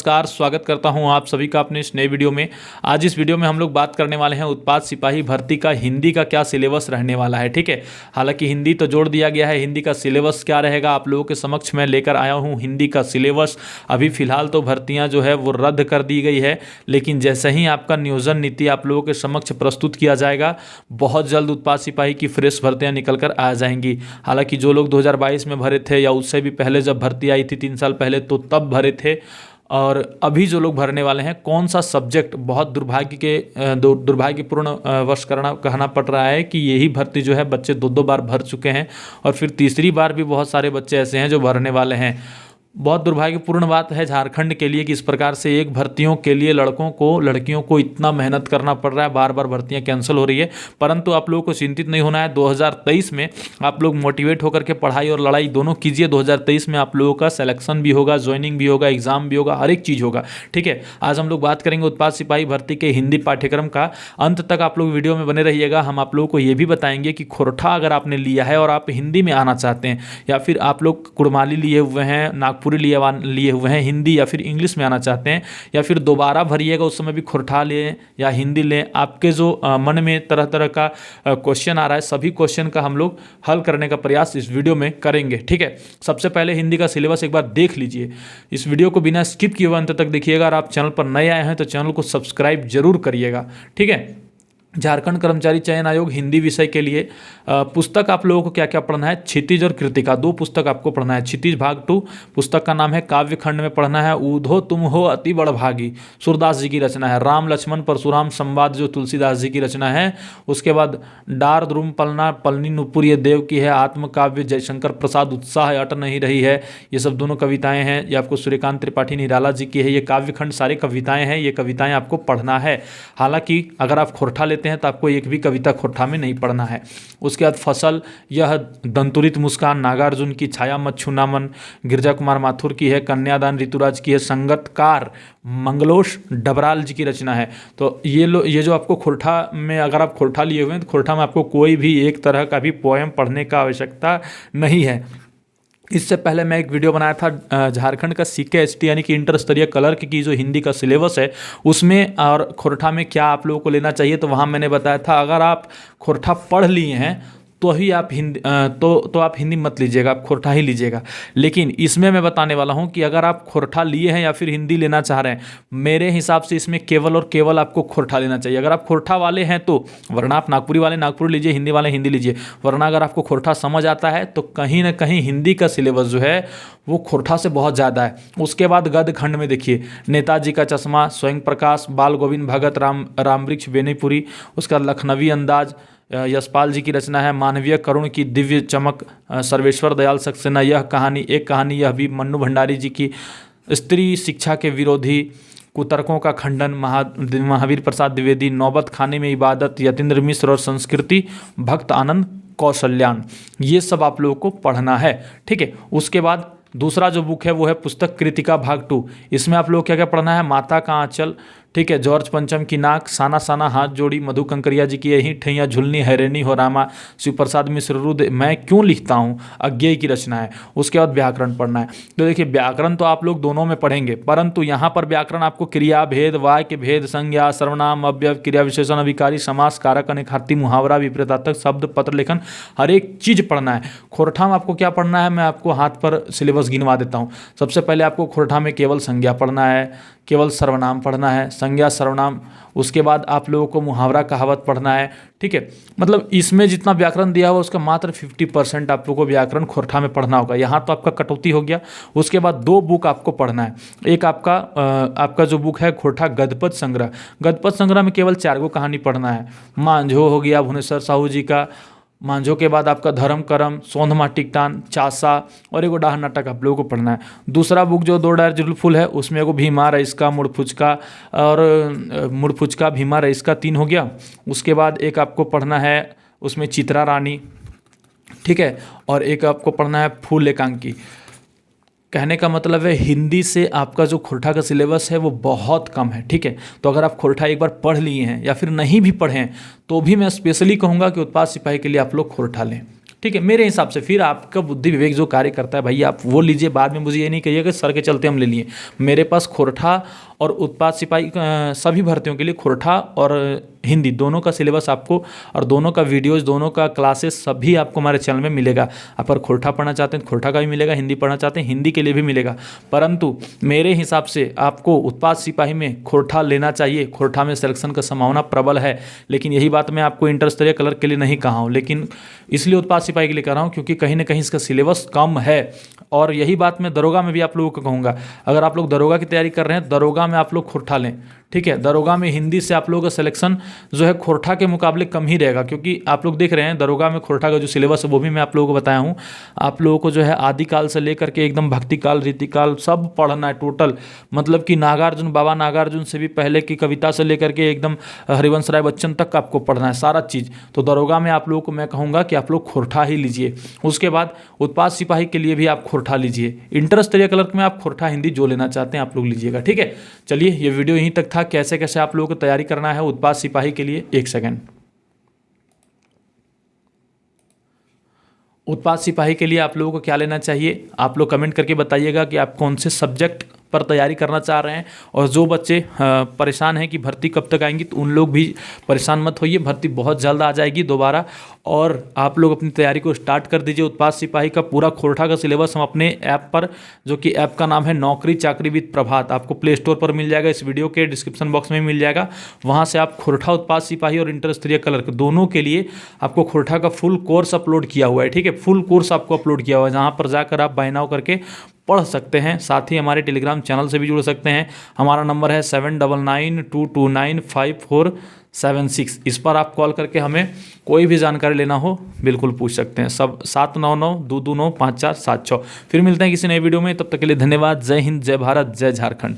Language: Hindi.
नमस्कार, स्वागत करता हूं आप सभी का अपने इस नए वीडियो में। आज इस वीडियो में हम लोग बात करने वाले हैं उत्पाद सिपाही भर्ती का हिंदी का क्या सिलेबस रहने वाला है। ठीक है, हालांकि हिंदी तो जोड़ दिया गया है, हिंदी का सिलेबस क्या रहेगा आप लोगों के समक्ष मैं लेकर आया हूं। हिंदी का सिलेबस अभी फिलहाल तो भर्तियाँ जो है वो रद्द कर दी गई है, लेकिन जैसे ही आपका नियोजन नीति आप लोगों के समक्ष प्रस्तुत किया जाएगा, बहुत जल्द उत्पाद सिपाही की फ्रेश भर्तियाँ निकल कर आ जाएंगी। हालाँकि जो लोग 2022 में भरे थे या उससे भी पहले जब भर्ती आई थी 3 साल पहले, तो तब भरे थे, और अभी जो लोग भरने वाले हैं, कौन सा सब्जेक्ट बहुत दुर्भाग्यपूर्ण वश कहना पड़ रहा है कि यही भर्ती जो है बच्चे 2 बार भर चुके हैं, और फिर तीसरी बार भी बहुत सारे बच्चे ऐसे हैं जो भरने वाले हैं। बहुत दुर्भाग्यपूर्ण बात है झारखंड के लिए कि इस प्रकार से एक भर्तियों के लिए लड़कियों को इतना मेहनत करना पड़ रहा है, बार बार भर्तियां कैंसिल हो रही है। परंतु आप लोगों को चिंतित नहीं होना है। 2023 में आप लोग मोटिवेट होकर के पढ़ाई और लड़ाई दोनों कीजिए। 2023 में आप लोगों का सिलेक्शन भी होगा, ज्वाइनिंग भी होगा, एग्जाम भी होगा, हर एक चीज़ होगा। ठीक है, आज हम लोग बात करेंगे उत्पाद सिपाही भर्ती के हिंदी पाठ्यक्रम का। अंत तक आप लोग वीडियो में बने रहिएगा। हम आप लोगों को ये भी बताएंगे कि खोरठा अगर आपने लिया है और आप हिंदी में आना चाहते हैं, या फिर आप लोग कुड़माली लिए हुए हैं, नागपुरी लिए हुए हैं, हिंदी या फिर इंग्लिश में आना चाहते हैं, या फिर दोबारा भरिएगा उस समय भी खोरठा लें या हिंदी लें, आपके जो मन में तरह तरह का क्वेश्चन आ रहा है, सभी क्वेश्चन का हम लोग हल करने का प्रयास इस वीडियो में करेंगे। ठीक है, सबसे पहले हिंदी का सिलेबस एक बार देख लीजिए। इस वीडियो को बिना स्किप किए हुए अंत तक देखिएगा। अगर आप चैनल पर नए आए हैं तो चैनल को सब्सक्राइब जरूर करिएगा। ठीक है, झारखंड कर्मचारी चयन आयोग हिंदी विषय के लिए पुस्तक आप लोगों को क्या क्या पढ़ना है, क्षितिज और कृतिका, 2 पुस्तक आपको पढ़ना है। क्षितिज भाग 2 पुस्तक का नाम है काव्य खंड में पढ़ना है ऊधो तुम हो अति बड़ भागी, सूरदास जी की रचना है। राम लक्ष्मण परशुराम संवाद जो तुलसीदास जी की रचना है। उसके बाद डार द्रुम पलना पलनी नुपुर ये देव की है। आत्मकाव्य जयशंकर प्रसाद उत्साह अट नहीं रही है, ये सब दोनों कविताएं हैं। ये आपको सूर्यकांत त्रिपाठी निराला जी की है। ये काव्य खंड सारी कविताएं हैं, ये कविताएं आपको पढ़ना है। हालांकि अगर आप खोरठा लेते हैं तो आपको एक भी कविता खोरठा में नहीं पढ़ना है। उसके बाद फसल, यह दंतुरित मुस्कान नागार्जुन की, छाया मच्छुनामन गिरजा कुमार माथुर की है, कन्यादान ऋतुराज की है, संगतकार मंगलोष डबराल जी की रचना है। तो ये जो आपको खोरठा में, अगर आप खोरठा लिए हुए हैं तो खोरठा में आपको कोई भी एक तरह का भी पोएम पढ़ने का आवश्यकता नहीं है। इससे पहले मैं एक वीडियो बनाया था झारखंड का CKST यानी कि इंटर स्तरीय क्लर्क की जो हिंदी का सिलेबस है उसमें, और खोरठा में क्या आप लोगों को लेना चाहिए। तो वहाँ मैंने बताया था अगर आप खोरठा पढ़ लिए हैं तो ही आप हिंदी तो आप हिंदी मत लीजिएगा, आप खोरठा ही लीजिएगा। लेकिन इसमें मैं बताने वाला हूं कि अगर आप खोरठा लिए हैं या फिर हिंदी लेना चाह रहे हैं, मेरे हिसाब से इसमें केवल और केवल आपको खोरठा लेना चाहिए। अगर आप खोरठा वाले हैं तो, वरना आप नागपुरी वाले नागपुरी लीजिए, हिंदी वाले हिंदी लीजिए। वरना अगर आपको खोरठा समझ आता है तो कहीं ना कहीं हिंदी का सिलेबस जो है वो खोरठा से बहुत ज़्यादा है। उसके बाद गद्य खंड में देखिए, नेताजी का चश्मा, स्वयं प्रकाश, बाल गोविंद भगत, रामवृक्ष बेनीपुरी। उसका लखनवी अंदाज यशपाल जी की रचना है। मानवीय करुण की दिव्य चमक सर्वेश्वर दयाल सक्सेना, यह कहानी यह भी मन्नू भंडारी जी की। स्त्री शिक्षा के विरोधी, कुतर्कों का खंडन महावीर प्रसाद द्विवेदी। नौबत खाने में इबादत यतीन्द्र मिश्र और संस्कृति भक्त आनंद कौशल्यान। ये सब आप लोगों को पढ़ना है। ठीक है, उसके बाद दूसरा जो बुक है वो है पुस्तक कृतिका भाग 2। इसमें आप लोग क्या क्या पढ़ना है, माता का आंचल, ठीक है, जॉर्ज पंचम की नाक, साना साना हाथ जोड़ी, मधु कंकरिया जी की यही ठैया झुलनी हैरेनी हो रामा, शिव प्रसाद मिश्र रुद्र मैं क्यों लिखता हूँ, अज्ञेय की रचना है। उसके बाद व्याकरण पढ़ना है। तो देखिए व्याकरण तो आप लोग दोनों में पढ़ेंगे, परंतु यहाँ पर व्याकरण आपको क्रिया भेद, वाक्य भेद, संज्ञा, सर्वनाम, अव्यय, क्रिया विशेषण, अभिकारी, समास, कारक, अनेकार्थी, मुहावरा, विपरीतार्थक, शब्द, पत्र लेखन, हर एक चीज़ पढ़ना है। खोरठा में आपको क्या पढ़ना है, मैं आपको हाथ पर सिलेबस गिनवा देता हूँ। सबसे पहले आपको खोरठा में केवल संज्ञा पढ़ना है, केवल सर्वनाम पढ़ना है, संज्ञा सर्वनाम। उसके बाद आप लोगों को मुहावरा कहावत पढ़ना है। ठीक है, मतलब इसमें जितना व्याकरण दिया हुआ उसका मात्र 50% आप लोगों को व्याकरण खोरठा में पढ़ना होगा। यहाँ तो आपका कटौती हो गया। उसके बाद 2 बुक आपको पढ़ना है। एक आपका जो बुक है खोरठा गद्यपद संग्रह। गद्यपद संग्रह में केवल 4 गो कहानी पढ़ना है। मांझो हो गया भुवनेश्वर साहू जी का, मांझो के बाद आपका धर्म करम, सौंधमा टिकटान, चासा और एगो डाह नाटक आप लोगों को पढ़ना है। दूसरा बुक जो 2 डायर जुल्फुल है उसमें एगो भीमा रईस का, मुड़फुचका भीमा रईस का 3 हो गया। उसके बाद एक आपको पढ़ना है उसमें चित्रा रानी, ठीक है, और एक आपको पढ़ना है फूल एकांकी। कहने का मतलब है हिंदी से आपका जो खोरठा का सिलेबस है वो बहुत कम है। ठीक है, तो अगर आप खोरठा एक बार पढ़ लिए हैं या फिर नहीं भी पढ़ें तो भी मैं स्पेशली कहूँगा कि उत्पाद सिपाही के लिए आप लोग खोरठा लें। ठीक है, मेरे हिसाब से। फिर आपका बुद्धि विवेक जो कार्य करता है भाई आप वो लीजिए, बाद में मुझे ये नहीं कहिए कि सर के चलते हम ले लिए। मेरे पास खोरठा और उत्पाद सिपाही सभी भर्तियों के लिए खोरठा और हिंदी दोनों का सिलेबस आपको और दोनों का वीडियोस, दोनों का क्लासेस सभी आपको हमारे चैनल में मिलेगा। आप अगर खोरठा पढ़ना चाहते हैं खोरठा का भी मिलेगा, हिंदी पढ़ना चाहते हैं हिंदी के लिए भी मिलेगा। परंतु मेरे हिसाब से आपको उत्पाद सिपाही में खोरठा लेना चाहिए। खोरठा में सिलेक्शन का संभावना प्रबल है, लेकिन यही बात मैं आपको इंटर स्तरीय क्लर्क के लिए नहीं कहा हूँ, लेकिन इसलिए उत्पाद सिपाही के लिए कह रहा हूँ क्योंकि कहीं ना कहीं इसका सिलेबस कम है। और यही बात मैं दरोगा में भी आप लोगों को कहूँगा, अगर आप लोग दरोगा की तैयारी कर रहे हैं दरोगा में आप लोग खोरठा लें। ठीक है, दरोगा में हिंदी से आप लोगों का सिलेक्शन जो है खोरठा के मुकाबले कम ही रहेगा, क्योंकि आप लोग देख रहे हैं दरोगा में खोरठा का जो सिलेबस है वो भी मैं आप लोगों को बताया हूँ। आप लोगों को जो है आदिकाल से लेकर के एकदम भक्तिकाल, रीतिकाल सब पढ़ना है टोटल। मतलब कि नागार्जुन, बाबा नागार्जुन से भी पहले की कविता से लेकर के एकदम हरिवंश राय बच्चन तक आपको पढ़ना है सारा चीज़। तो दरोगा में आप लोगों को मैं कहूँगा कि आप लोग खोरठा ही लीजिए। उसके बाद उत्पाद सिपाही के लिए भी आप खोरठा लीजिए। इंटर स्तरीय क्लर्क में आप खोरठा हिंदी जो लेना चाहते हैं आप लोग लीजिएगा। ठीक है, चलिए ये वीडियो यहीं तक था। कैसे कैसे आप लोगों को तैयारी करना है उत्पाद सिपाही के लिए, एक सेकंड। उत्पाद सिपाही के लिए आप लोगों को क्या लेना चाहिए, आप लोग कमेंट करके बताइएगा कि आप कौन से सब्जेक्ट पर तैयारी करना चाह रहे हैं। और जो बच्चे परेशान हैं कि भर्ती कब तक आएंगी, तो उन लोग भी परेशान मत होइए, भर्ती बहुत जल्द आ जाएगी दोबारा। और आप लोग अपनी तैयारी को स्टार्ट कर दीजिए। उत्पाद सिपाही का पूरा खोरठा का सिलेबस हम अपने ऐप पर, जो कि ऐप का नाम है नौकरी चाकरी विद प्रभात, आपको प्ले स्टोर पर मिल जाएगा, इस वीडियो के डिस्क्रिप्शन बॉक्स में मिल जाएगा। वहाँ से आप खोरठा, उत्पाद सिपाही और इंटर स्तरीय क्लर्क दोनों के लिए आपको खोरठा का फुल कोर्स अपलोड किया हुआ है। ठीक है, फुल कोर्स आपको अपलोड किया हुआ है, जहाँ पर जाकर आप बाय नाउ करके पढ़ सकते हैं। साथ ही हमारे टेलीग्राम चैनल से भी जुड़ सकते हैं। हमारा नंबर है 7992295476। इस पर आप कॉल करके हमें कोई भी जानकारी लेना हो बिल्कुल पूछ सकते हैं। सब 7992295476। फिर मिलते हैं किसी नए वीडियो में, तब तक के लिए धन्यवाद। जय हिंद, जय भारत, जय झारखंड।